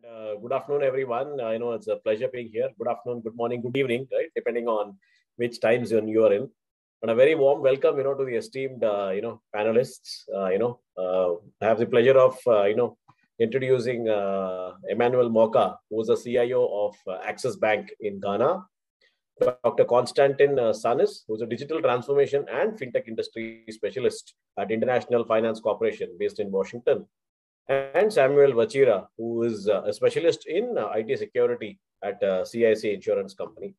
Good afternoon, everyone. I know it's a pleasure being here. Good afternoon, good morning, good evening, right? Depending on which time zone you are in. And a very warm welcome, to the esteemed, panelists. I have the pleasure of, introducing Emmanuel Morka, who is the CIO of Axis Bank in Ghana. Dr. Konstantin Tsanis, who is a digital transformation and fintech industry specialist at International Finance Corporation based in Washington. And Samuel Wachira, who is a specialist in IT security at CIC Insurance Company.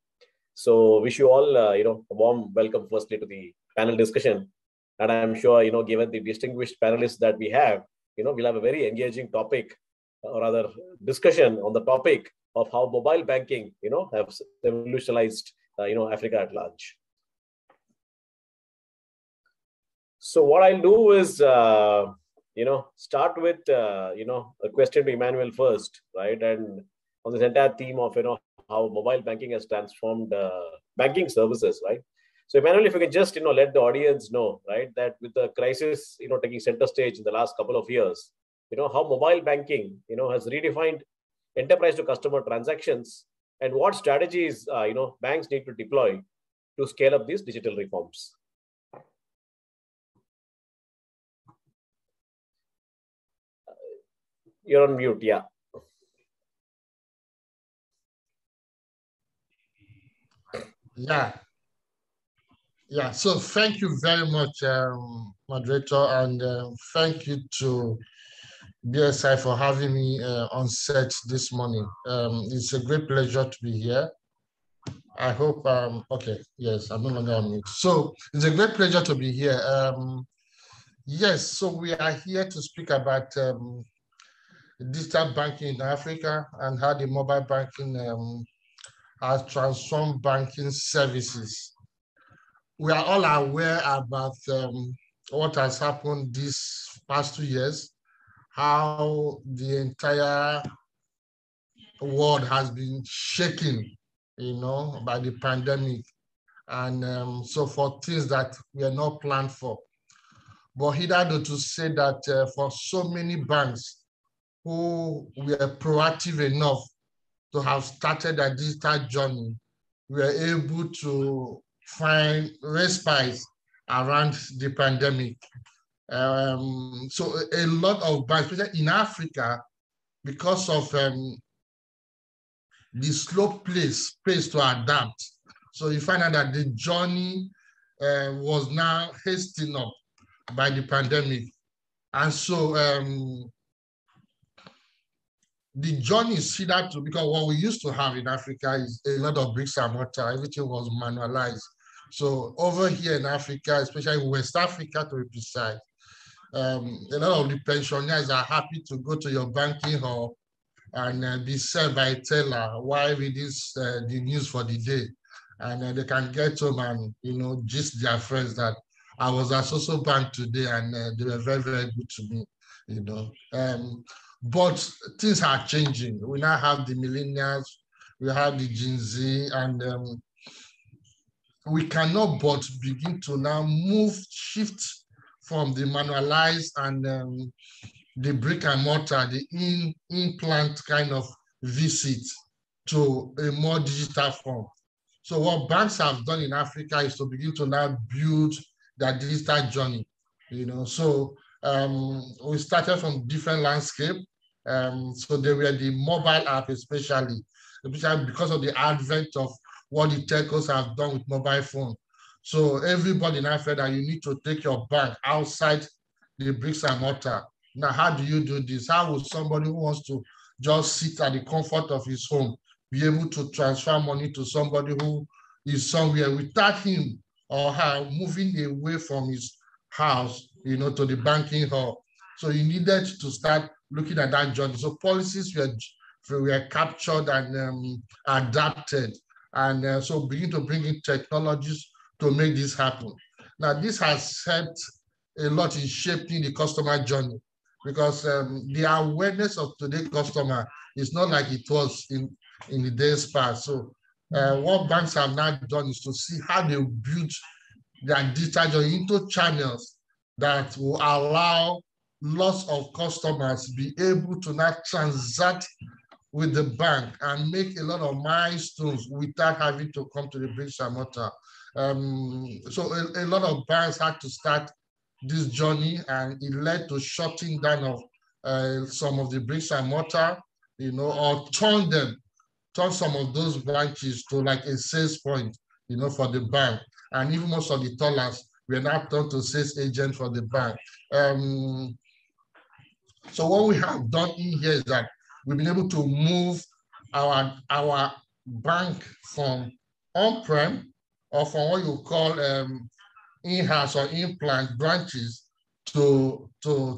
So wish you all, a warm welcome firstly to the panel discussion. And I'm sure, given the distinguished panelists that we have, we'll have a very engaging topic or rather discussion on the topic of how mobile banking, have revolutionized, Africa at large. So what I'll do is, start with, a question to Emmanuel first, right? And on this entire theme of, how mobile banking has transformed banking services, right? So Emmanuel, if you can just, let the audience know, right, that with the crisis, taking center stage in the last couple of years, how mobile banking, has redefined enterprise to customer transactions and what strategies, banks need to deploy to scale up these digital reforms. You're on mute, yeah. Yeah, so thank you very much, moderator, and thank you to BFSI for having me on set this morning. It's a great pleasure to be here. I hope, okay, yes, I'm no longer on mute. So it's a great pleasure to be here. Yes, so we are here to speak about digital banking in Africa and how the mobile banking has transformed banking services. We are all aware about what has happened these past 2 years, how the entire world has been shaken, by the pandemic, and so for things that were not planned for. But hitherto to say that for so many banks who were proactive enough to have started a digital journey, we were able to find respite around the pandemic. So a lot of banks, especially in Africa, because of the slow pace to adapt. So you find out that the journey was now hastened up by the pandemic. And so the journey is similar to, because what we used to have in Africa is a lot of bricks and mortar, everything was manualized. So over here in Africa, especially in West Africa to be precise, a lot of the pensioners are happy to go to your banking hall and be served by a teller while reading the news for the day. And they can get home and, gist their friends that I was at social bank today and they were very, very good to me, But things are changing. We now have the millennials, we have the Gen Z, and we cannot but begin to now shift from the manualized and the brick and mortar, the in-plant kind of visit to a more digital form. So what banks have done in Africa is to begin to now build their digital journey, So we started from different landscape. So they were the mobile app, especially because of the advent of what the telcos have done with mobile phone. So everybody now felt that you need to take your bank outside the bricks and mortar. Now, how do you do this? How will somebody who wants to just sit at the comfort of his home be able to transfer money to somebody who is somewhere without him or her moving away from his house, to the banking hall? So you needed to start looking at that journey. So policies were captured and adapted, and so begin to bring in technologies to make this happen. Now, this has helped a lot in shaping the customer journey, because the awareness of today's customer is not like it was in the days past. So what banks have now done is to see how they build their digital journey into channels that will allow lots of customers be able to now transact with the bank and make a lot of milestones without having to come to the bricks and mortar. So a lot of banks had to start this journey, and it led to shutting down of some of the bricks and mortar, you know, or turn some of those branches to like a sales point, you know, for the bank. And even most of the tellers were now turned to sales agent for the bank. So what we have done in here is that we've been able to move our bank from on-prem, or from what you call in-house or in-plant branches to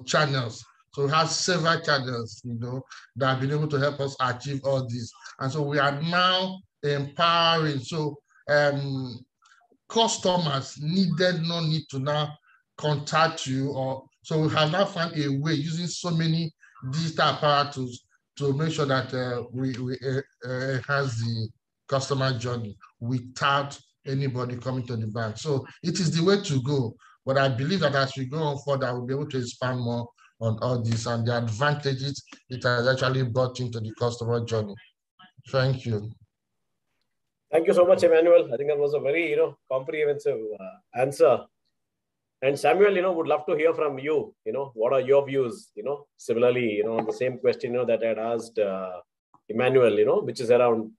channels. So we have several channels, you know, that have been able to help us achieve all this. And so we are now empowering. So customers no need to now contact you, or so we have now found a way using so many digital apparatus to make sure that we enhance the customer journey without anybody coming to the bank. So it is the way to go. But I believe that as we go on further, we'll be able to expand more on all this and the advantages it has actually brought into the customer journey. Thank you. Thank you so much, Emmanuel. I think that was a very, comprehensive answer. And Samuel, would love to hear from you. What are your views? Similarly, on the same question, that I had asked Emmanuel, which is around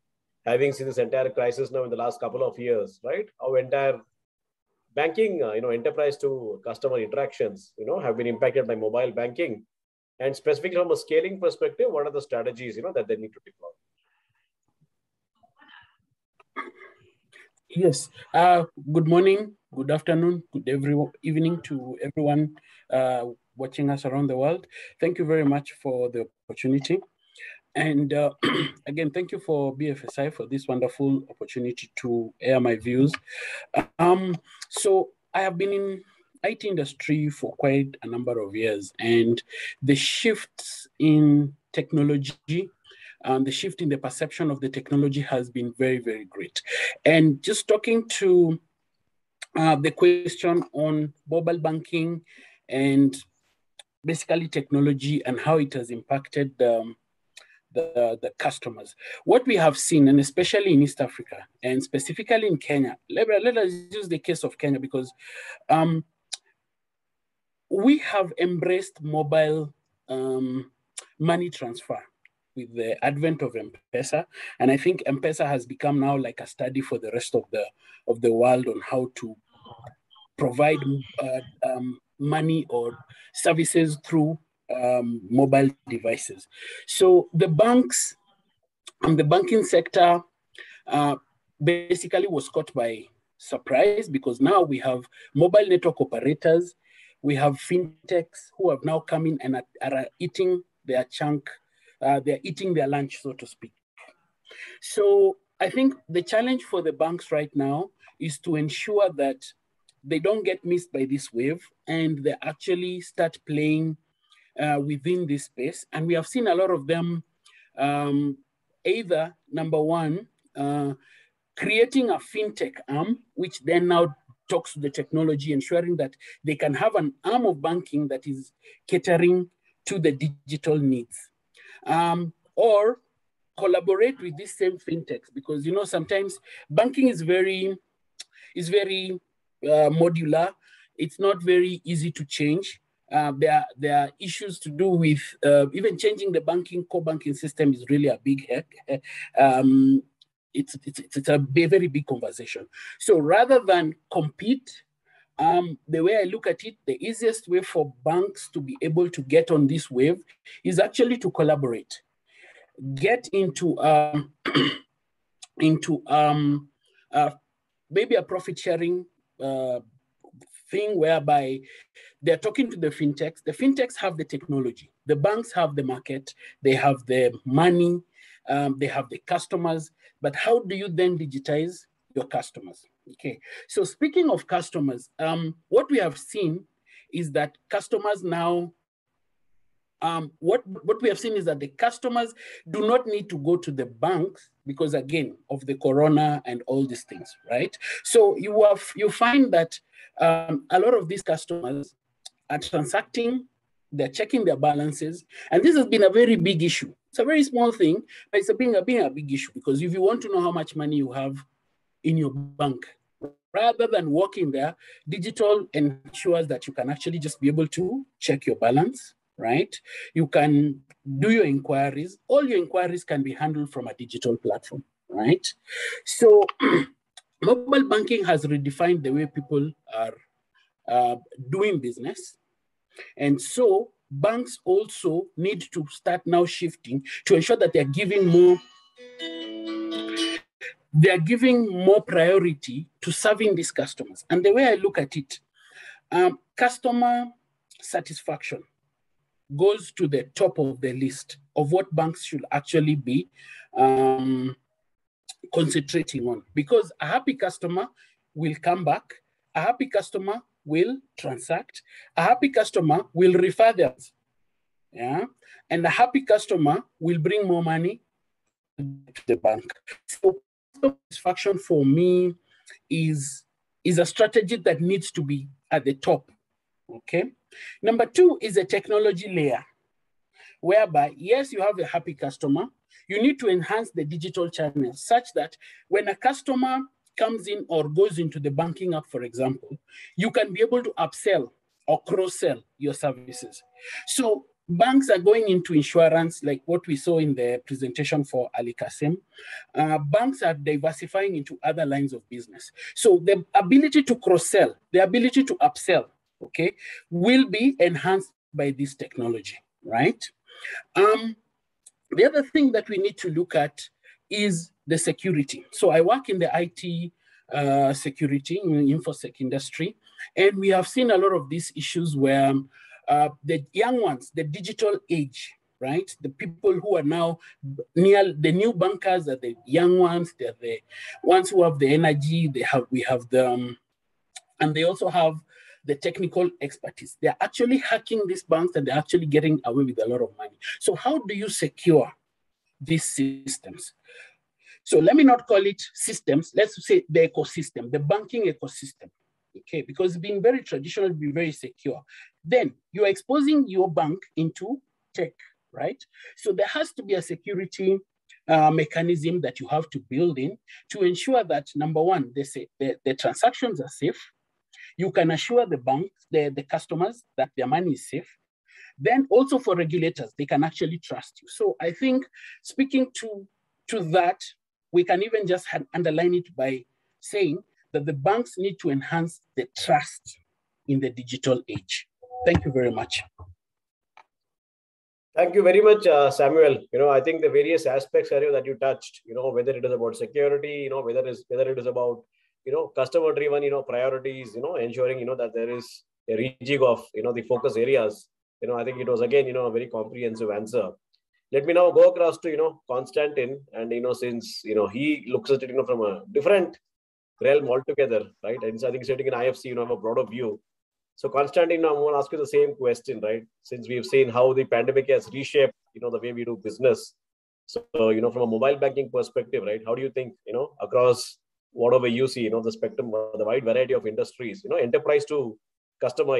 having seen this entire crisis now in the last couple of years, right? How entire banking, enterprise to customer interactions, have been impacted by mobile banking. And specifically from a scaling perspective, what are the strategies, that they need to deploy? Yes. Good morning, good afternoon, good evening to everyone watching us around the world. Thank you very much for the opportunity. And again, thank you for BFSI for this wonderful opportunity to air my views. So I have been in IT industry for quite a number of years, and the shifts in technology, the shift in the perception of the technology has been very, very great. And just talking to the question on mobile banking and basically technology and how it has impacted the customers. What we have seen, and especially in East Africa, and specifically in Kenya, let us use the case of Kenya, because we have embraced mobile money transfer with the advent of M-Pesa. And I think M-Pesa has become now like a study for the rest of the world on how to provide money or services through mobile devices. So the banks and the banking sector basically was caught by surprise, because now we have mobile network operators, we have fintechs who have now come in and are eating their chunk. They're eating their lunch, so to speak. So I think the challenge for the banks right now is to ensure that they don't get missed by this wave and they actually start playing within this space. And we have seen a lot of them either, number one, creating a fintech arm, which then now talks to the technology, ensuring that they can have an arm of banking that is catering to the digital needs. Or collaborate with these same fintechs, because sometimes banking is very modular. It's not very easy to change. There are issues to do with even changing the core banking system is really a big heck. It's a very big conversation. So rather than compete, the way I look at it, the easiest way for banks to be able to get on this wave is actually to collaborate, get into maybe a profit sharing thing whereby they're talking to the fintechs. The fintechs have the technology, the banks have the market, they have the money, they have the customers, but how do you then digitize your customers? Okay, so speaking of customers, what we have seen is that customers now, what we have seen is that the customers do not need to go to the banks because, again, of the corona and all these things, right? So you find that a lot of these customers are transacting, they're checking their balances, and this has been a very big issue. It's a very small thing, but it's being a big issue, because if you want to know how much money you have in your bank, rather than walking there, digital ensures that you can actually just be able to check your balance, right? You can do your inquiries. All your inquiries can be handled from a digital platform, right? So mobile banking has redefined the way people are doing business. And so banks also need to start now shifting to ensure that they're giving more priority to serving these customers. And the way I look at it, customer satisfaction goes to the top of the list of what banks should actually be concentrating on, because a happy customer will come back, a happy customer will transact, a happy customer will refer theirs, yeah, and a happy customer will bring more money to the bank. So satisfaction for me is a strategy that needs to be at the top. Okay. Number two is a technology layer, whereby, yes, you have a happy customer. You need to enhance the digital channels such that when a customer comes in or goes into the banking app, for example, you can be able to upsell or cross-sell your services. So banks are going into insurance, like what we saw in the presentation for Ali Kassim. Banks are diversifying into other lines of business. So the ability to cross-sell, the ability to upsell, okay, will be enhanced by this technology, right? The other thing that we need to look at is the security. So I work in the IT security, in the InfoSec industry, and we have seen a lot of these issues where the young ones, the digital age, right? The people who are now near the new bankers are the young ones. They're the ones who have the energy. We have them, and they also have the technical expertise. They're actually hacking these banks, and they're actually getting away with a lot of money. So how do you secure these systems? So let me not call it systems. Let's say the ecosystem, the banking ecosystem. Okay, because being very traditional, be very secure. Then you're exposing your bank into tech, right? So there has to be a security mechanism that you have to build in to ensure that, number one, the transactions are safe. You can assure the banks, the customers, that their money is safe. Then also for regulators, they can actually trust you. So I think speaking to that, we can even just underline it by saying that the banks need to enhance the trust in the digital age. Thank you very much. Thank you very much, Samuel. I think the various aspects that you touched, whether it is about security, whether it is about, customer-driven, priorities, ensuring, that there is a rejig of, the focus areas. I think it was, again, a very comprehensive answer. Let me now go across to, Konstantin, and, since, he looks at it, from a different realm altogether, right? And so I think sitting in IFC, have a broader view. So Konstantin, I want to ask you the same question, right? Since we've seen how the pandemic has reshaped, the way we do business. So, from a mobile banking perspective, right? How do you think, across whatever you see, the spectrum, the wide variety of industries, enterprise to customer,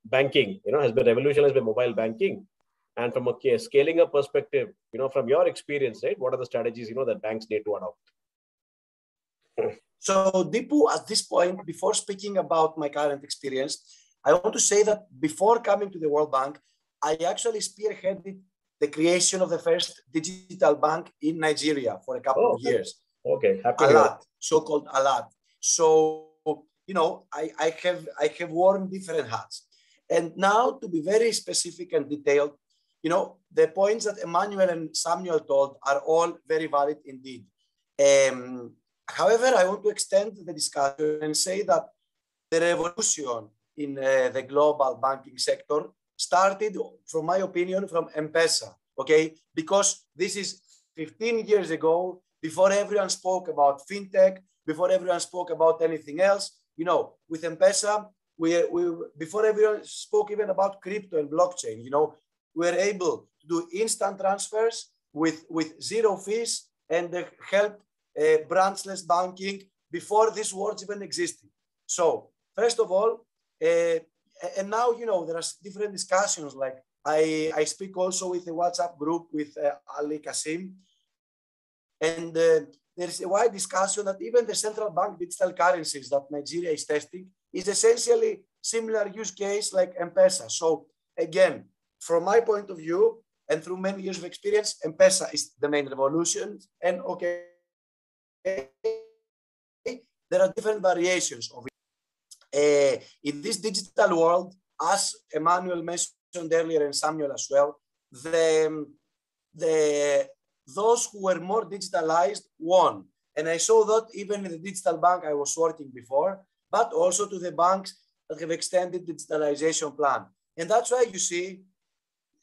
banking, has been revolutionized by mobile banking. And from a scaling up perspective, from your experience, right, what are the strategies, that banks need to adopt? So Dipu, at this point, before speaking about my current experience, I want to say that before coming to the World Bank, I actually spearheaded the creation of the first digital bank in Nigeria for a couple of years. Okay, happy Allianze, so-called Allianze. So, I have worn different hats. And now, to be very specific and detailed, the points that Emmanuel and Samuel told are all very valid indeed. However, I want to extend the discussion and say that the revolution in the global banking sector started, from my opinion, from M-Pesa, okay? Because this is 15 years ago, before everyone spoke about fintech, before everyone spoke about anything else. With M-Pesa, before everyone spoke even about crypto and blockchain, we were able to do instant transfers with zero fees and help branchless banking before these words even existed. So first of all, and now, there are different discussions like I speak also with a WhatsApp group with Ali Kasim. And there is a wide discussion that even the central bank digital currencies that Nigeria is testing is essentially similar use case like M-Pesa. So again, from my point of view, and through many years of experience, M-Pesa is the main revolution. And okay, there are different variations of it. In this digital world, as Emmanuel mentioned earlier and Samuel as well, those who were more digitalized won. And I saw that even in the digital bank I was working before, but also to the banks that have extended digitalization plan. And that's why you see,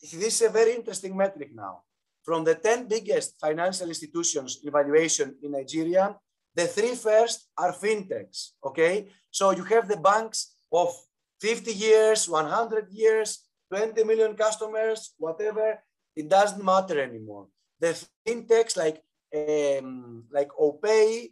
this is a very interesting metric now. From the 10 biggest financial institutions evaluation in Nigeria, the 3 first are fintechs, okay? So you have the banks of 50 years, 100 years, 20 million customers, whatever, it doesn't matter anymore. The fintechs like OPay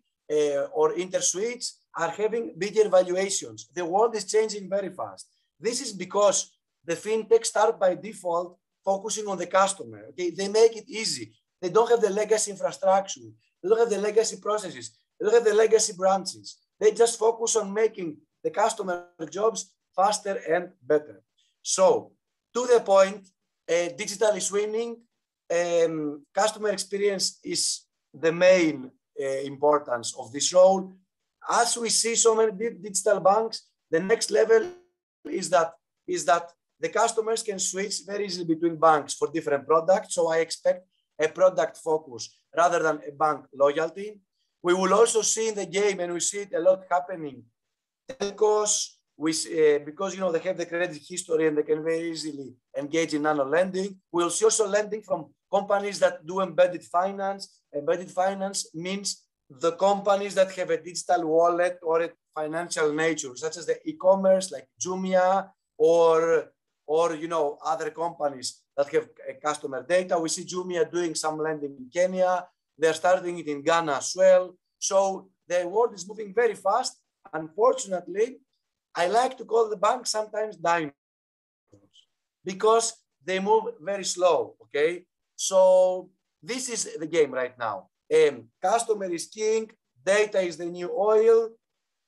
or InterSwitch are having bigger valuations. The world is changing very fast. This is because the fintechs start by default focusing on the customer. Okay? They make it easy. They don't have the legacy infrastructure. They don't have the legacy processes. They don't have the legacy branches. They just focus on making the customer jobs faster and better. So to the point, digital is winning. Customer experience is the main importance of this role. As we see so many digital banks, the next level is that the customers can switch very easily between banks for different products. So I expect a product focus rather than a bank loyalty. We will also see in the game, and we see it a lot happening, telcos, because they have the credit history and they can very easily engage in nano lending. We'll see also lending from companies that do embedded finance. Embedded finance means the companies that have a digital wallet or a financial nature, such as the e-commerce like Jumia or other companies that have customer data. We see Jumia doing some lending in Kenya. They're starting it in Ghana as well. So the world is moving very fast. Unfortunately, I like to call the banks sometimes dinosaurs because they move very slow, okay? So this is the game right now. Customer is king, data is the new oil,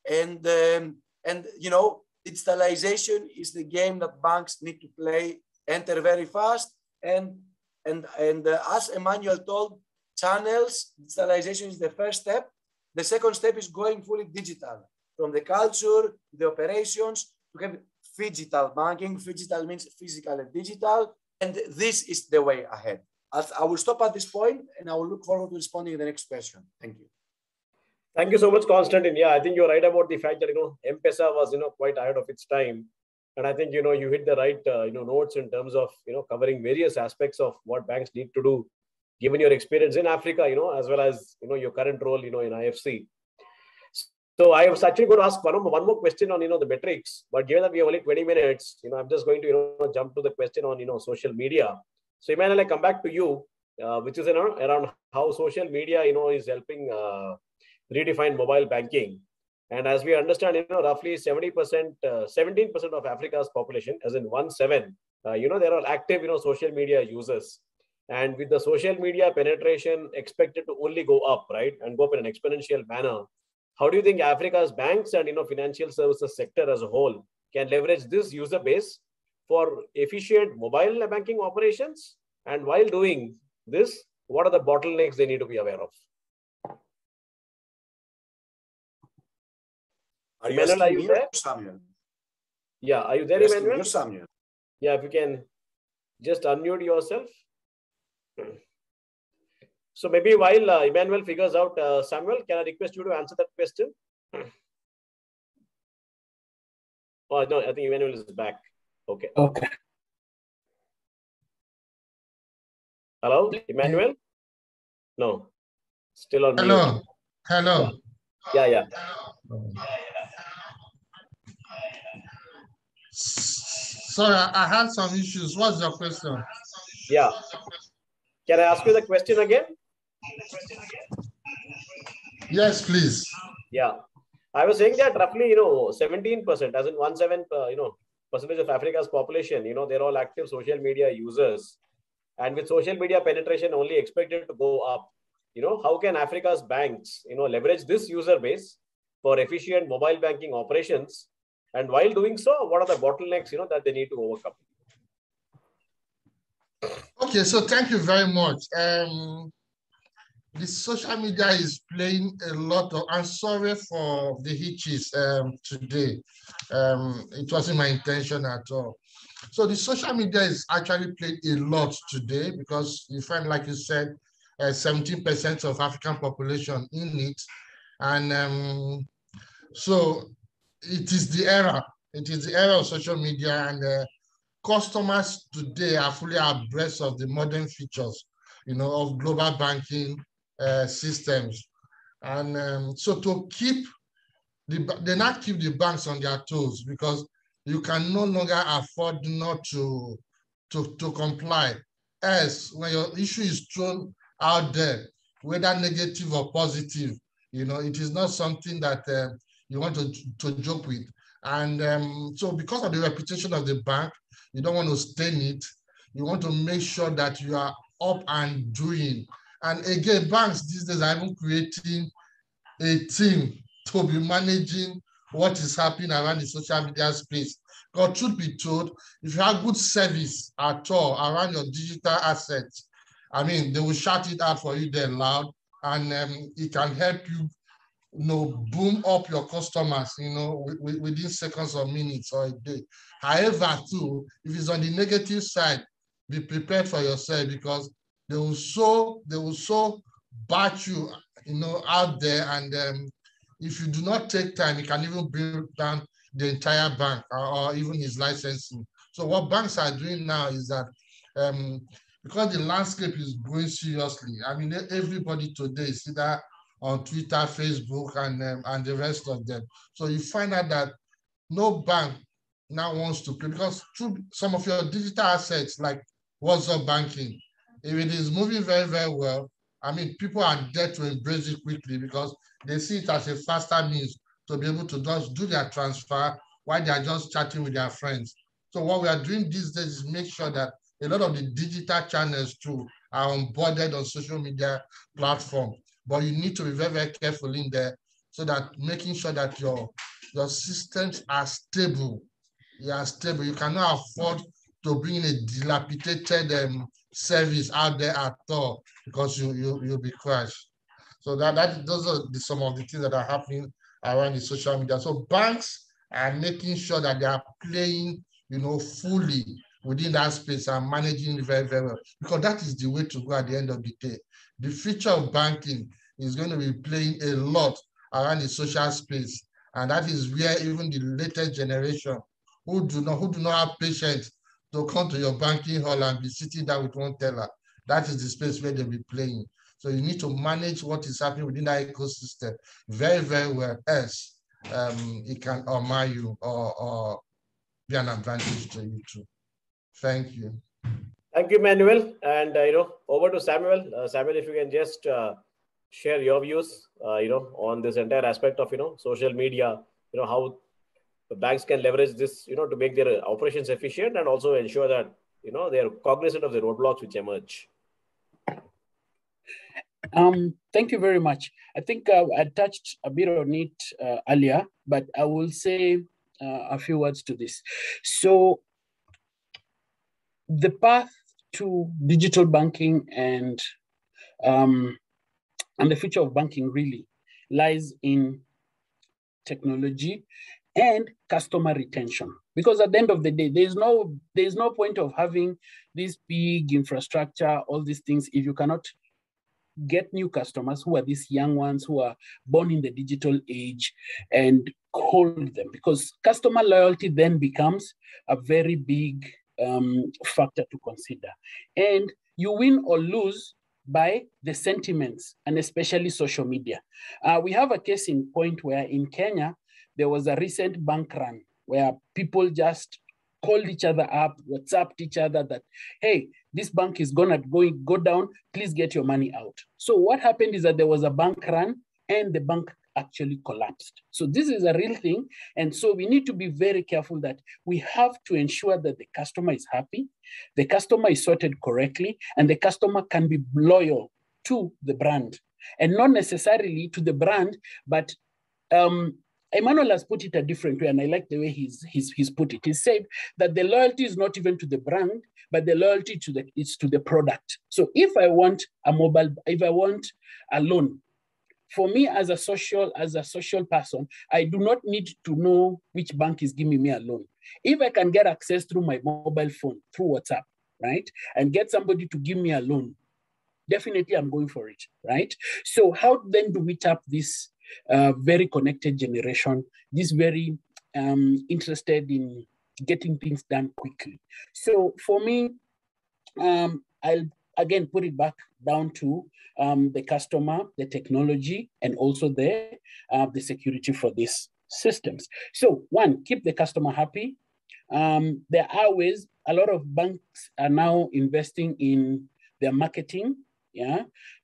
and digitalization is the game that banks need to play, enter very fast. And as Emmanuel told, channels, digitalization is the first step. The second step is going fully digital. From the culture, the operations, to have phygital banking. Phygital means physical and digital. And this is the way ahead. I will stop at this point and I will look forward to responding to the next question. Thank you. Thank you so much, Konstantin. Yeah, I think you're right about the fact that, M-Pesa was, quite ahead of its time. And I think, you hit the right, notes in terms of, covering various aspects of what banks need to do, given your experience in Africa, as well as, your current role, in IFC. So I was actually going to ask one more question on, the metrics, but given that we have only 20 minutes, I'm just going to, jump to the question on, social media. So Emmanuel, I come back to you, which is, around how social media, is helping redefine mobile banking. And as we understand, roughly 17% of Africa's population, as in 17, there are active, social media users. And with the social media penetration expected to only go up, right, and go up in an exponential manner, how do you think Africa's banks and financial services sector as a whole can leverage this user base for efficient mobile banking operations? And while doing this, what are the bottlenecks they need to be aware of? Emmanuel, are you there? Samuel? Yeah, are you there, Emmanuel? Samuel? Yeah, if you can just unmute yourself. So maybe while Emmanuel figures out, Samuel, can I request you to answer that question? Oh, no, I think Emmanuel is back. Okay. Okay. Hello, Emmanuel? No, still on mute. Hello. Hello. Yeah. Sorry, I had some issues. What's your question? Yeah. Can I ask you the question again? Yes, please. Yeah. I was saying that roughly, 17%, as in 17%, percentage of Africa's population, they're all active social media users. And with social media penetration only expected to go up, how can Africa's banks, leverage this user base for efficient mobile banking operations? And while doing so, what are the bottlenecks, that they need to overcome? Okay, so thank you very much. The social media is playing a lot of, I'm sorry for the hitches today. It wasn't my intention at all. So the social media is actually playing a lot today because you find, like you said, 17% of African population in it. And so it is the era. It is the era of social media, and customers today are fully abreast of the modern features, of global banking systems. And so to keep they not keep the banks on their toes, because you can no longer afford not to comply. As when your issue is thrown out there, whether negative or positive, it is not something that you want to joke with. And so because of the reputation of the bank, you don't want to stain it. You want to make sure that you are up and doing. And again, banks these days are even creating a team to be managing what is happening around the social media space. Because truth be told, if you have good service at all around your digital assets, I mean, they will shout it out for you there loud, and it can help you, boom up your customers, within seconds or minutes or a day. However, too, if it's on the negative side, be prepared for yourself, because they will so bat you, out there, and if you do not take time, it can even bring down the entire bank or even his licensing. So what banks are doing now is that because the landscape is growing seriously, I mean, everybody today is either on Twitter, Facebook, and the rest of them. So you find out that no bank now wants to play, because through some of your digital assets like WhatsApp banking, if it is moving very, very well, I mean, people are there to embrace it quickly because they see it as a faster means to be able to just do their transfer while they are just chatting with their friends. So what we are doing these days is make sure that a lot of the digital channels too are onboarded on social media platforms. But you need to be very, very careful in there, so that making sure that your systems are stable. You are stable. You cannot afford to bring in a dilapidated service out there at all, because you'll be crushed. So those are some of the things that are happening around the social media. So banks are making sure that they are playing, fully within that space and managing it very, very well, because that is the way to go at the end of the day. The future of banking is going to be playing a lot around the social space, and that is where even the latest generation who do not have patience to come to your banking hall and be sitting down with one teller, that is the space where they'll be playing. So you need to manage what is happening within that ecosystem very, very well, else it can harm you or be an advantage to you too. Thank you. Thank you, Emmanuel. And over to Samuel. Samuel, if you can just share your views, on this entire aspect of social media, how the banks can leverage this, to make their operations efficient, and also ensure that they are cognizant of the roadblocks which emerge. Thank you very much. I think I touched a bit on it earlier, but I will say a few words to this. So the path to digital banking and the future of banking really lies in technology and customer retention. Because at the end of the day, there's no point of having this big infrastructure, all these things, if you cannot get new customers who are these young ones who are born in the digital age and hold them. Because customer loyalty then becomes a very big factor to consider. And you win or lose by the sentiments, and especially social media. We have a case in point where in Kenya, there was a recent bank run where people just called each other up, WhatsApped each other that, hey, this bank is gonna go down, please get your money out. So what happened is that there was a bank run and the bank actually collapsed. So this is a real thing. And so we need to be very careful that we have to ensure that the customer is happy, the customer is sorted correctly, and the customer can be loyal to the brand. And not necessarily to the brand, but Emmanuel has put it a different way, and I like the way he's put it. He said that the loyalty is not even to the brand, but the loyalty is to the product. So if I want if I want a loan, for me as a social person, I do not need to know which bank is giving me a loan. If I can get access through my mobile phone, through WhatsApp, right, and get somebody to give me a loan, definitely I'm going for it, right? So how then do we tap this very connected generation, this very interested in getting things done quickly? So for me, I'll again put it back down to the customer, the technology, and also the security for these systems. So one, keep the customer happy. There are ways, a lot of banks are now investing in their marketing,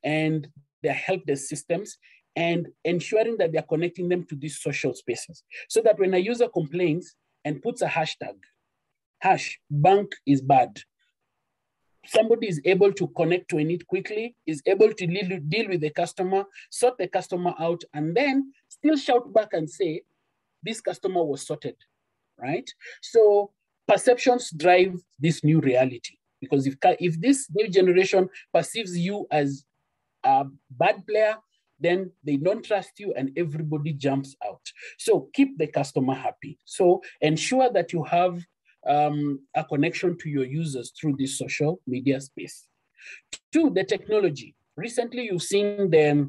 and their help desk systems, and ensuring that they're connecting them to these social spaces. So that when a user complains and puts a hashtag, #bank is bad, somebody is able to connect to it quickly, is able to deal with the customer, sort the customer out, and then still shout back and say, this customer was sorted, right? So perceptions drive this new reality. Because if this new generation perceives you as a bad player, then they don't trust you and everybody jumps out. So keep the customer happy. So ensure that you have a connection to your users through this social media space. 2, the technology. Recently, you've seen the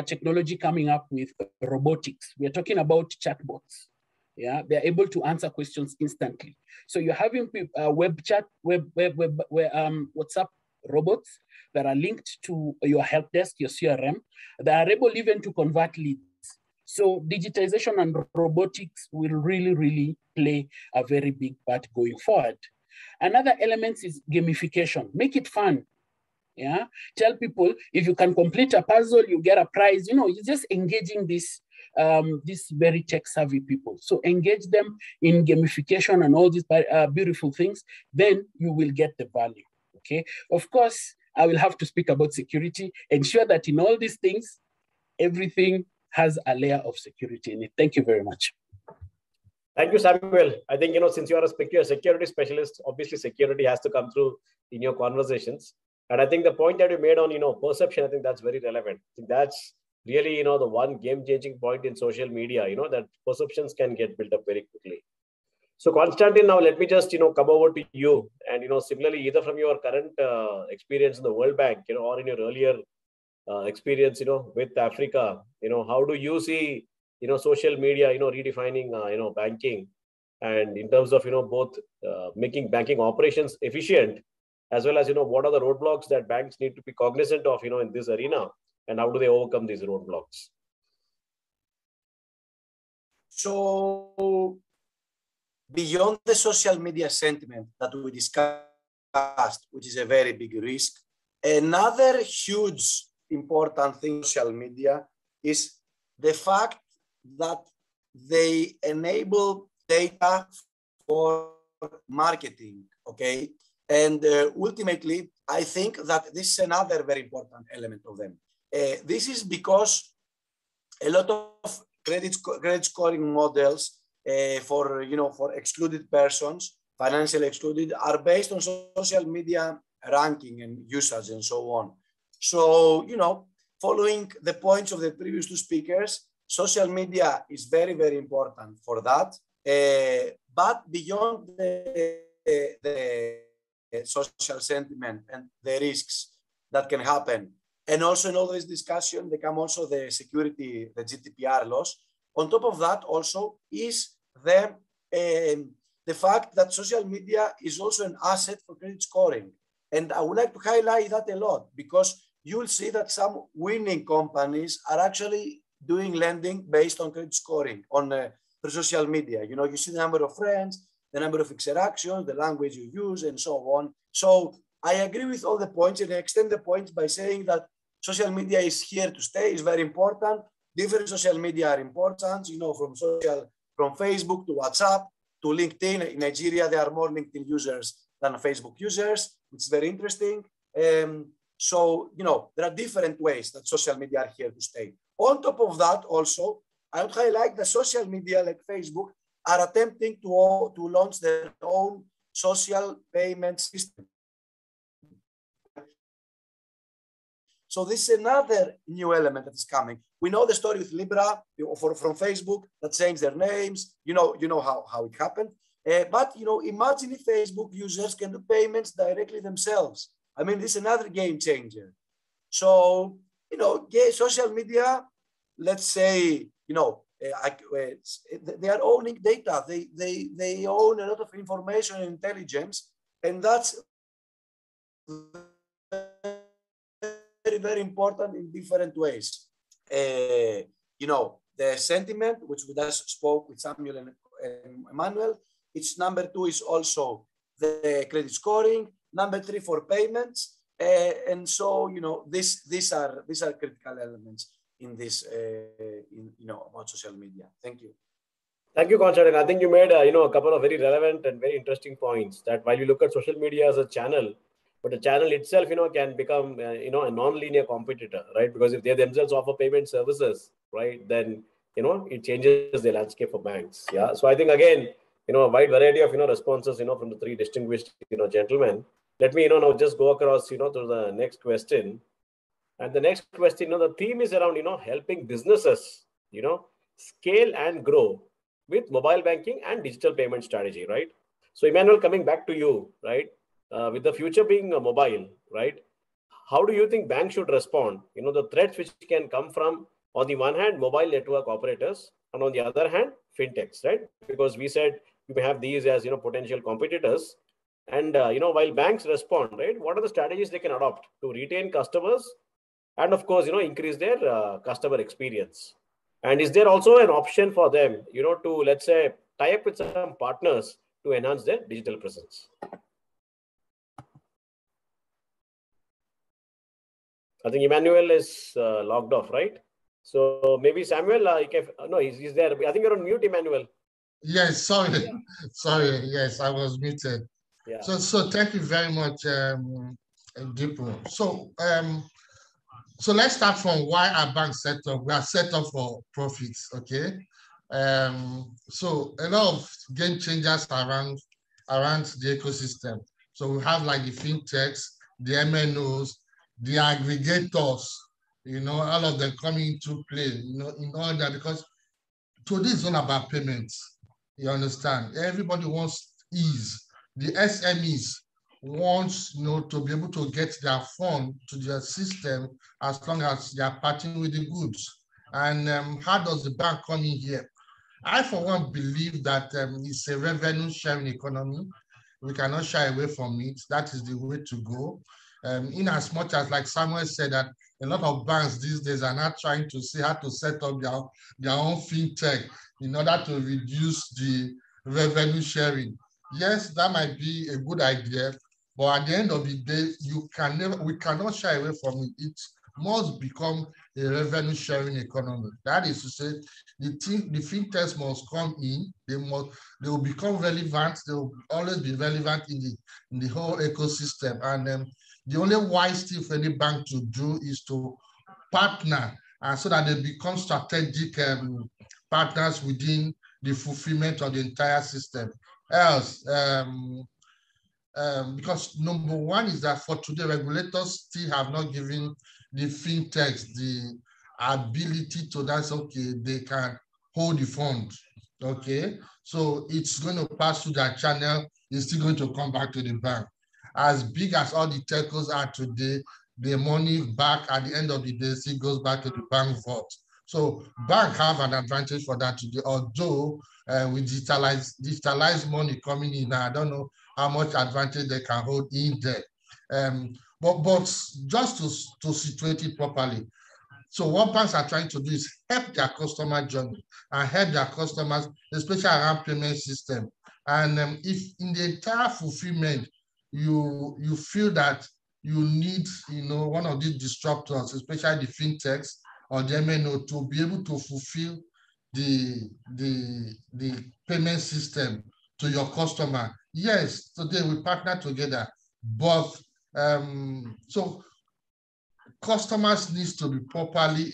technology coming up with robotics. We are talking about chatbots. Yeah, they're able to answer questions instantly. So you're having WhatsApp robots that are linked to your help desk, your CRM, that are able even to convert leads. So digitization and robotics will really, really play a very big part going forward. Another element is gamification. Make it fun. Yeah, tell people if you can complete a puzzle, you get a prize. You know, you're just engaging these very tech-savvy people. So engage them in gamification and all these beautiful things, then you will get the value, okay? Of course, I will have to speak about security. Ensure that in all these things, everything has a layer of security in it. Thank you very much. Thank you, Samuel. I think, since you are a security specialist, obviously security has to come through in your conversations. And I think the point that you made on, perception, I think that's very relevant. I think that's really, the one game-changing point in social media, that perceptions can get built up very quickly. So Konstantin, now let me just, come over to you. And, similarly, either from your current experience in the World Bank, or in your earlier experience, with Africa, how do you see, social media, redefining, banking, and in terms of, both making banking operations efficient, as well as, what are the roadblocks that banks need to be cognizant of, in this arena, and how do they overcome these roadblocks? So beyond the social media sentiment that we discussed, which is a very big risk, another huge important thing in social media is the fact that they enable data for marketing, okay? And ultimately, I think that this is another very important element of them. This is because a lot of credit scoring models for excluded persons, financially excluded, are based on social media ranking and usage and so on. So, following the points of the previous 2 speakers, social media is very, very important for that. But beyond the social sentiment and the risks that can happen, and also in all this discussion, there come also the security, the GDPR laws. On top of that also is the fact that social media is also an asset for credit scoring. And I would like to highlight that a lot, because you will see that some winning companies are actually doing lending based on credit scoring on through social media. You see the number of friends, the number of interactions, the language you use, and so on. So I agree with all the points, and I extend the points by saying that social media is here to stay, is very important, different social media are important, from Facebook to WhatsApp to LinkedIn. In Nigeria, there are more LinkedIn users than Facebook users, which is very interesting. So, there are different ways that social media are here to stay. On top of that, also, I would highlight that social media like Facebook are attempting to launch their own social payment system. So this is another new element that is coming. We know the story with Libra from Facebook that changed their names. You know how it happened. But imagine if Facebook users can do payments directly themselves. I mean, this is another game changer. So social media, let's say, they are owning data. They own a lot of information and intelligence, and that's very, very important in different ways. The sentiment, which we just spoke with Samuel and Emmanuel, it's number 2 is also the credit scoring, number 3 for payments. And so, these are critical elements in this, about social media. Thank you. Thank you, Konstantin. I think you made a couple of very relevant and very interesting points that while you look at social media as a channel, but the channel itself, can become, a non-linear competitor, right? Because if they themselves offer payment services, right, then, it changes the landscape for banks. Yeah. So I think, again, a wide variety of, responses, from the 3 distinguished, gentlemen. Let me, now just go across, to the next question. And the next question, the theme is around, helping businesses, scale and grow with mobile banking and digital payment strategy, right? So Emmanuel, coming back to you, right? With the future being mobile, right? How do you think banks should respond? The threats which can come from, on the one hand, mobile network operators, and on the other hand, fintechs, right? Because we said you may have these as, potential competitors. And, while banks respond, right? What are the strategies they can adopt to retain customers and, of course, increase their customer experience? And is there also an option for them, to, let's say, tie up with some partners to enhance their digital presence? I think Emmanuel is logged off, right? So maybe Samuel, no, he's there. I think you're on mute, Emmanuel. Yes, sorry. Sorry, yes, I was muted. Yeah. So thank you very much, Dipu. So let's start from why our bank set up. We are set up for profits, okay? So a lot of game changers around the ecosystem. So we have like the fintechs, the MNOs, the aggregators, all of them coming into play, in order, because today is all about payments. You understand? Everybody wants ease. The SMEs wants, to be able to get their fund to their system as long as they are parting with the goods. And how does the bank come in here? I, for one, believe that it's a revenue sharing economy. We cannot shy away from it. That is the way to go. In as much as, like Samuel said, that a lot of banks these days are not trying to see how to set up their own fintech in order to reduce the revenue sharing. Yes, that might be a good idea, but at the end of the day, we cannot shy away from it. It must become a revenue sharing economy. That is to say, the fintechs must come in. They will become relevant. They will always be relevant in the whole ecosystem. And the only wise thing for any bank to do is to partner, so that they become strategic partners within the fulfillment of the entire system. Else, because number one is that for today, regulators still have not given the fintechs the ability to, that's okay, they can hold the fund, okay? So it's going to pass through that channel, it's still going to come back to the bank. As big as all the telcos are today, the money back at the end of the day still goes back to the bank vault. So banks have an advantage for that today, although with digitalized money coming in, I don't know how much advantage they can hold in there. But just to situate it properly, so what banks are trying to do is help their customer journey and help their customers, especially around payment system. And if in the entire fulfillment, you feel that you need, one of these disruptors, especially the fintechs or the MNO to be able to fulfill the payment system to your customer. Yes, today we partner together, but so customers needs to be properly,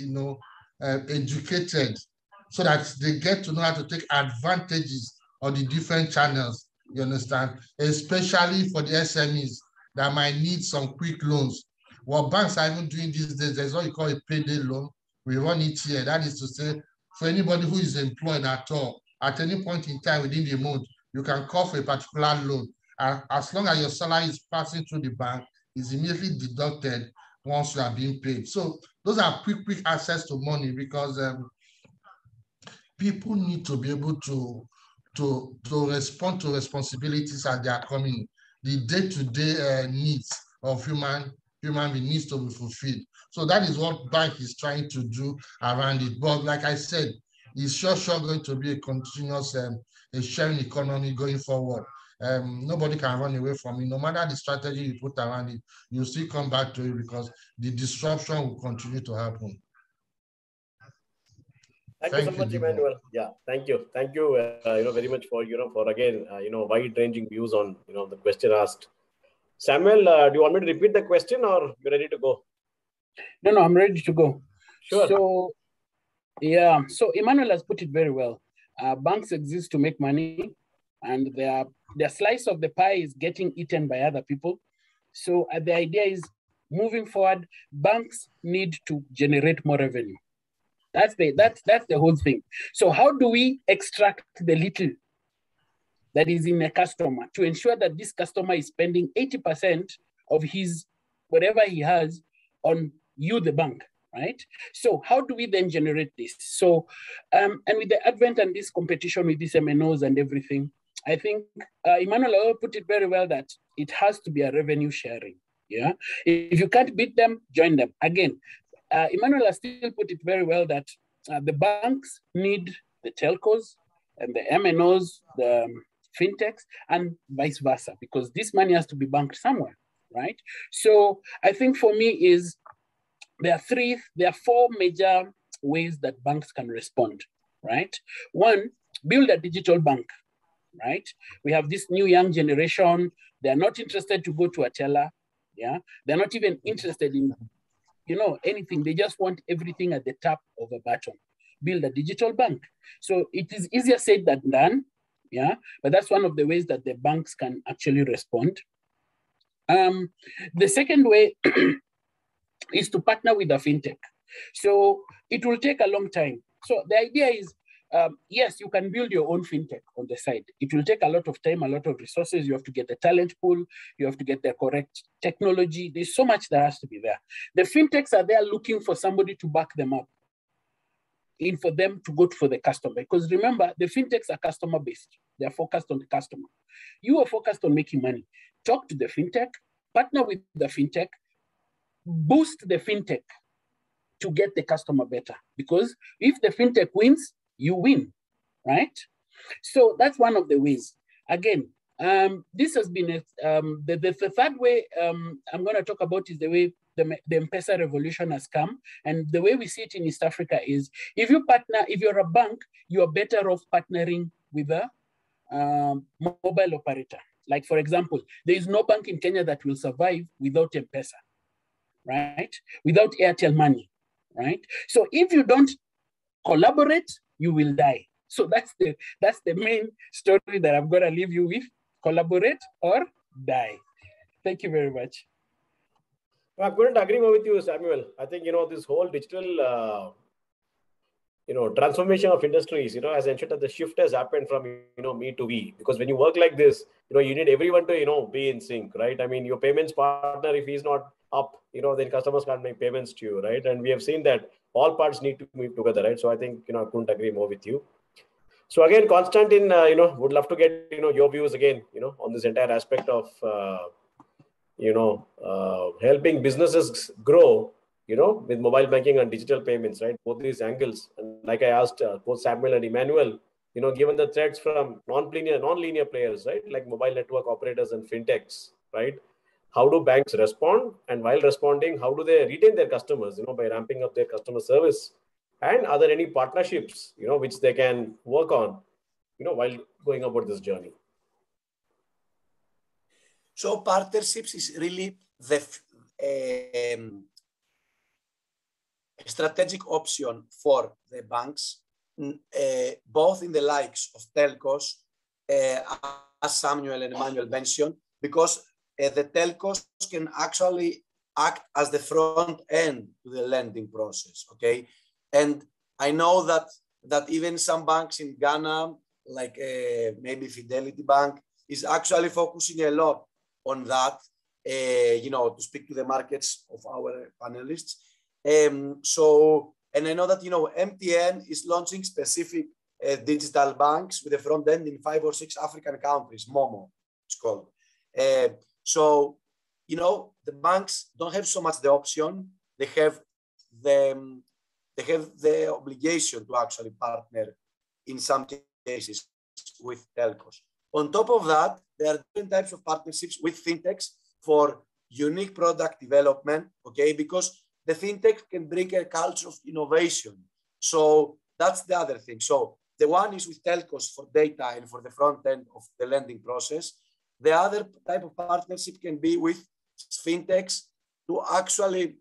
educated so that they get to know how to take advantages of the different channels, you understand? Especially for the SMEs that might need some quick loans. What banks are even doing these days, there's what you call a payday loan. We run it here. That is to say, for anybody who is employed at all, at any point in time within the month, you can call for a particular loan. As long as your salary is passing through the bank, it's immediately deducted once you are being paid. So those are quick access to money, because people need to be able to respond to responsibilities as they are coming. The day-to-day needs of human being needs to be fulfilled. So that is what bank is trying to do around it. But like I said, it's sure going to be a continuous a sharing economy going forward. Nobody can run away from it. No matter the strategy you put around it, you'll still come back to it, because the disruption will continue to happen. Thank you so much, Emmanuel. Yeah, thank you very much for for again wide-ranging views on the question asked. Samuel, do you want me to repeat the question, or you're ready to go? No, I'm ready to go. Sure. So yeah, so Emmanuel has put it very well. Banks exist to make money, and their slice of the pie is getting eaten by other people. So the idea is, moving forward, banks need to generate more revenue. That's the whole thing. So how do we extract the little that is in a customer to ensure that this customer is spending 80% of his whatever he has on you, the bank, right? So how do we then generate this? So, and with the advent and this competition with these MNOs and everything, I think Emmanuel put it very well that it has to be a revenue sharing. Yeah, if you can't beat them, join them. Again, Emmanuel has still put it very well that the banks need the telcos and the MNOs, the fintechs, and vice versa, because this money has to be banked somewhere, right? So I think for me there are four major ways that banks can respond, right? One, build a digital bank, right? We have this new young generation. They're not interested to go to a teller. Yeah, they're not even interested in anything. They just want everything at the tap of a button. Build a digital bank. So it is easier said than done. Yeah, but that's one of the ways that the banks can actually respond. The second way is to partner with a fintech. So it will take a long time. So the idea is, yes, you can build your own fintech on the side. It will take a lot of time, a lot of resources. You have to get the talent pool. You have to get the correct technology. There's so much that has to be there. The fintechs are there looking for somebody to back them up, for them to go for the customer. Because remember, the fintechs are customer-based. They're focused on the customer. You are focused on making money. Talk to the fintech, partner with the fintech, boost the fintech to get the customer better. Because if the fintech wins, you win, right? So that's one of the ways. Again, this has been the third way I'm going to talk about is the way the M-Pesa revolution has come. And the way we see it in East Africa is, if you're a bank, you are better off partnering with a mobile operator. Like, for example, there is no bank in Kenya that will survive without M-Pesa, right? Without Airtel Money, right? So if you don't collaborate, you will die. So that's the main story that I'm going to leave you with. Collaborate or die. Thank you very much. I couldn't agree more with you, Samuel. I think, this whole digital, transformation of industries, has ensured that the shift has happened from, me to we. Because when you work like this, you need everyone to, be in sync, right? I mean, your payments partner, if he's not up, then customers can't make payments to you, right? And we have seen that all parts need to move together, right? So I think, I couldn't agree more with you. So again, Konstantin, would love to get, your views again, on this entire aspect of, helping businesses grow, with mobile banking and digital payments, right? Both these angles. And like I asked both Samuel and Emmanuel, given the threats from non-linear players, right? Like mobile network operators and fintechs, right? how do banks respond? And while responding, how do they retain their customers, by ramping up their customer service? And are there any partnerships, which they can work on, while going about this journey? So partnerships is really the strategic option for the banks, both in the likes of telcos, as Samuel and Emmanuel mentioned, because the telcos can actually act as the front end to the lending process, okay? And I know that even some banks in Ghana, like maybe Fidelity Bank, is actually focusing a lot on that, to speak to the markets of our panelists. And I know that, MTN is launching specific digital banks with a front end in 5 or 6 African countries, Momo, it's called. So, the banks don't have so much the option, they have the obligation to actually partner in some cases with telcos. On top of that, there are different types of partnerships with fintechs for unique product development, okay? Because the fintech can bring a culture of innovation. So that's the other thing. So the one is with telcos for data and for the front end of the lending process. The other type of partnership can be with fintechs to actually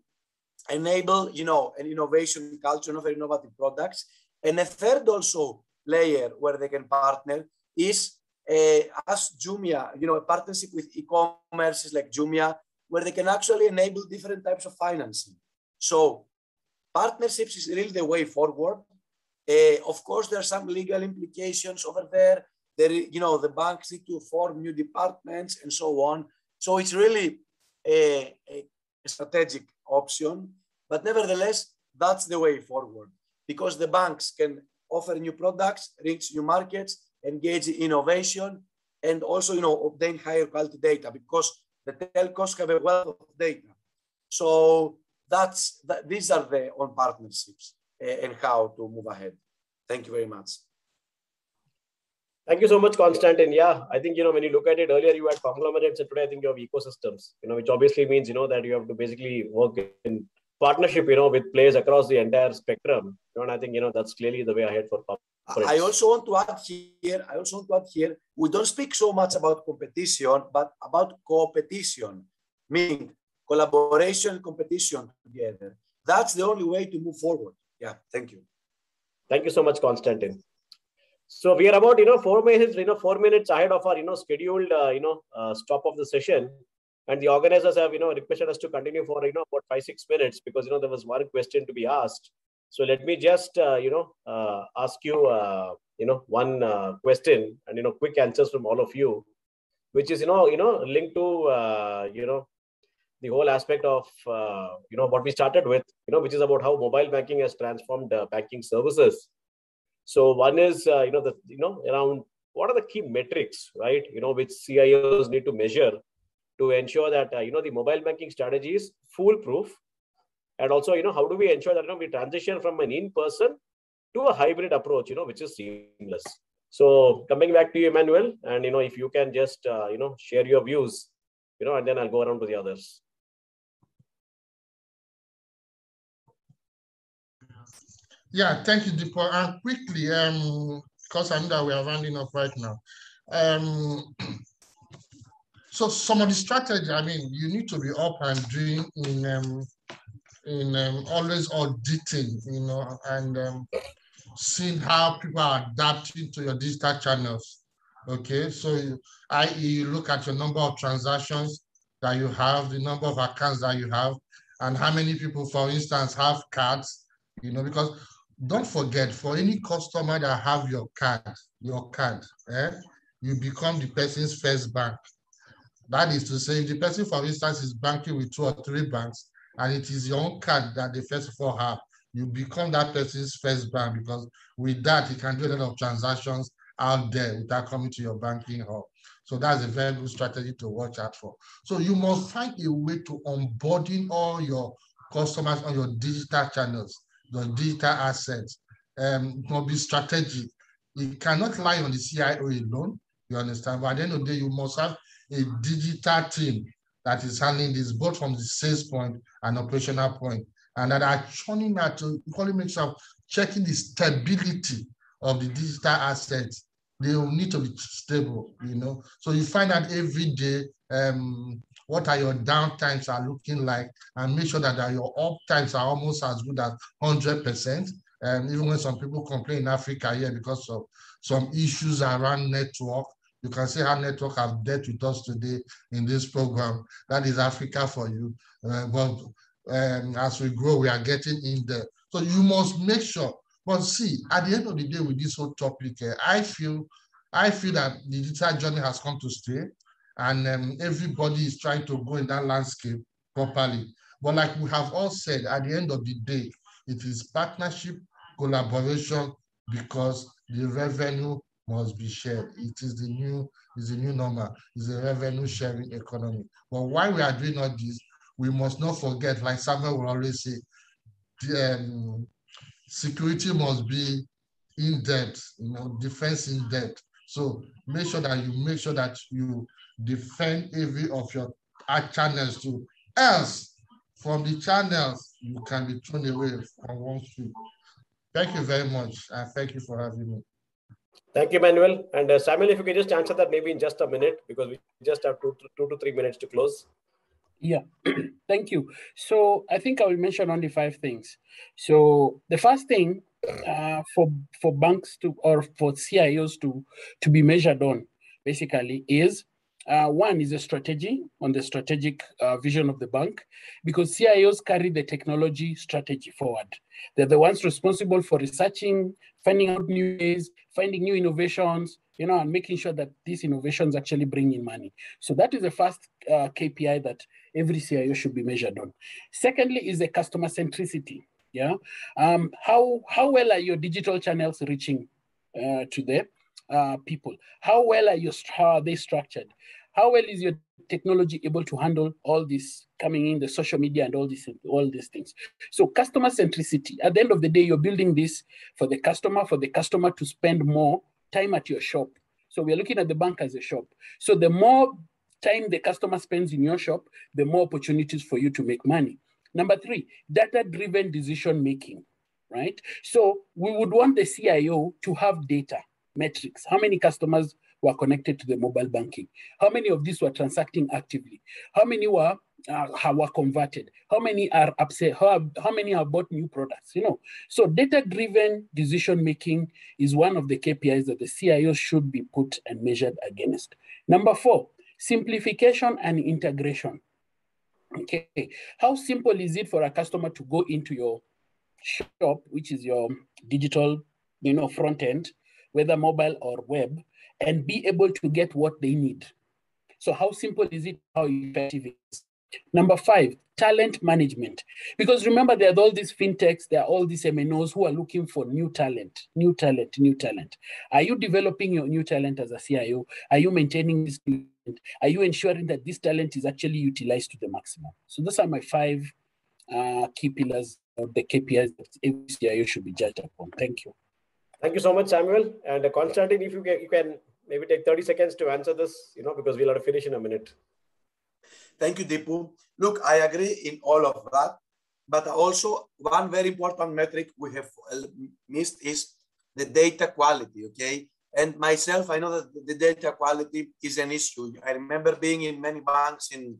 enable, an innovation culture of innovative products. And a third also layer where they can partner is as Jumia, a partnership with e-commerces like Jumia, where they can actually enable different types of financing. So partnerships is really the way forward. Of course, there are some legal implications over there. The banks need to form new departments and so on. So it's really a strategic option, but nevertheless, that's the way forward, because the banks can offer new products, reach new markets, engage in innovation, and also, obtain higher quality data, because the telcos have a wealth of data. So these are the on partnerships and how to move ahead. Thank you very much. Thank you so much, Konstantin. Yeah, I think, when you look at it, earlier you had conglomerates, and today I think you have ecosystems, which obviously means, that you have to basically work in partnership, with players across the entire spectrum. And I think, that's clearly the way ahead for corporates. I also want to add here, we don't speak so much about competition, but about co-opetition, meaning collaboration and competition together. That's the only way to move forward. Yeah, thank you. Thank you so much, Konstantin. So we are about 4 minutes ahead of our scheduled stop of the session, and the organizers have requested us to continue for about 5-6 minutes, because there was one question to be asked. So let me just ask you one question and quick answers from all of you, which is linked to the whole aspect of what we started with, which is about how mobile banking has transformed banking services. So one is around what are the key metrics, right? Which CIOs need to measure to ensure that the mobile banking strategy is foolproof, and also how do we ensure that we transition from an in-person to a hybrid approach, which is seamless. So coming back to you, Emmanuel, and if you can just share your views, and then I'll go around to the others. Yeah, thank you, Dipu. And quickly, because I know that we are rounding up right now. So some of the strategy, you need to be up and doing in always auditing, and seeing how people are adapting to your digital channels. Okay, so i.e. you look at your number of transactions that you have, the number of accounts that you have, and how many people, for instance, have cards, because don't forget, for any customer that have your card, you become the person's first bank. That is to say, if the person, for instance, is banking with 2 or 3 banks, and it is your own card that they first of all have, you become that person's first bank, because with that, you can do a lot of transactions out there without coming to your banking hub. So that's a very good strategy to watch out for. So you must find a way to onboarding all your customers on your digital channels, your digital assets. It must be strategic. It cannot lie on the CIO alone, you understand? But at the end of the day, you must have a digital team that is handling this, both from the sales point and operational point, and that are churning that to equally make sure checking the stability of the digital assets. They will need to be stable, you know. So you find out every day what are your downtimes are looking like, and make sure that your uptimes are almost as good as 100%. Even when some people complain in Africa here because of some issues around network, you can see how network have dealt with us today in this program. That is Africa for you. But as we grow, we are getting in there. So you must make sure. But see, at the end of the day, with this whole topic, I feel that the digital journey has come to stay, and everybody is trying to go in that landscape properly. But like we have all said, at the end of the day, it is partnership, collaboration, because the revenue must be shared. It is the new normal. It's a revenue sharing economy. But while we are doing all this, we must not forget, like Samuel will always say, the, security must be in depth, you know, defense in depth. So make sure that you defend every of your channels too. Else, from the channels, you can be thrown away from one street. Thank you very much, and thank you for having me. Thank you, Emmanuel. And Samuel, if you could just answer that maybe in just a minute, because we just have two to 3 minutes to close. Yeah, thank you. So I think I will mention only 5 things. So the first thing for banks to, or for CIOs to be measured on, basically, is one is a strategy on the strategic vision of the bank, because CIOs carry the technology strategy forward. They're the ones responsible for researching, finding out new ways, finding new innovations, you know, and making sure that these innovations actually bring in money. So that is the first KPI that every CIO should be measured on. Secondly is the customer centricity. Yeah, how well are your digital channels reaching to the people? How well are they structured? How well is your technology able to handle all this coming in, the social media and all these things? So customer centricity. At the end of the day, you're building this for the customer to spend more time at your shop. So we're looking at the bank as a shop. So the more time the customer spends in your shop, the more opportunities for you to make money. Number 3, data-driven decision-making, right? So we would want the CIO to have data, metrics. How many customers were connected to the mobile banking? How many of these were transacting actively? How many were converted? How many are upset? How many have bought new products? You know, so data-driven decision-making is one of the KPIs that the CIO should be put and measured against. Number 4, simplification and integration. Okay, how simple is it for a customer to go into your shop, which is your digital, you know, front end, whether mobile or web, and be able to get what they need? So how simple is it? How effective it is? Number 5, talent management. Because remember, there are all these fintechs, there are all these MNOs who are looking for new talent. Are you developing your new talent as a CIO? Are you maintaining this new talent? Are you ensuring that this talent is actually utilized to the maximum? So those are my 5 key pillars of the KPIs that every CIO should be judged upon. Thank you. Thank you so much, Samuel. And Konstantin, if you can maybe take 30 seconds to answer this, you know, because we'll have to finish in a minute. Thank you, Dipu. Look, I agree in all of that, but also one very important metric we have missed is the data quality, okay? And myself, I know that the data quality is an issue. I remember being in many banks in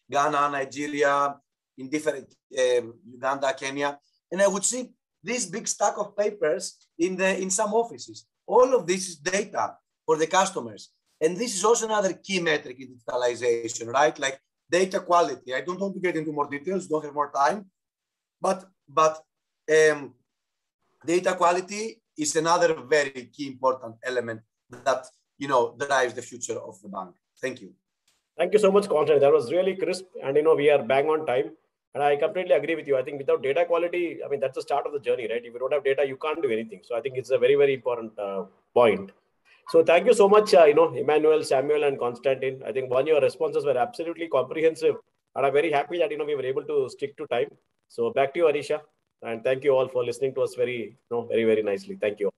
Ghana, Nigeria, in different, Uganda, Kenya, and I would see this big stack of papers in some offices. All of this is data for the customers. And this is also another key metric in digitalization, right? Like data quality. I don't want to get into more details, don't have more time, but data quality is another very key important element that, you know, drives the future of the bank. Thank you. Thank you so much, Konstantin. That was really crisp, and you know, we are bang on time. And I completely agree with you. I think without data quality, I mean, that's the start of the journey, right? If you don't have data, you can't do anything. So I think it's a very, very important point. So thank you so much, you know, Emmanuel, Samuel, and Konstantin. I think your responses were absolutely comprehensive, and I'm very happy that, you know, we were able to stick to time. So back to you, Anisha, and thank you all for listening to us very, very nicely. Thank you.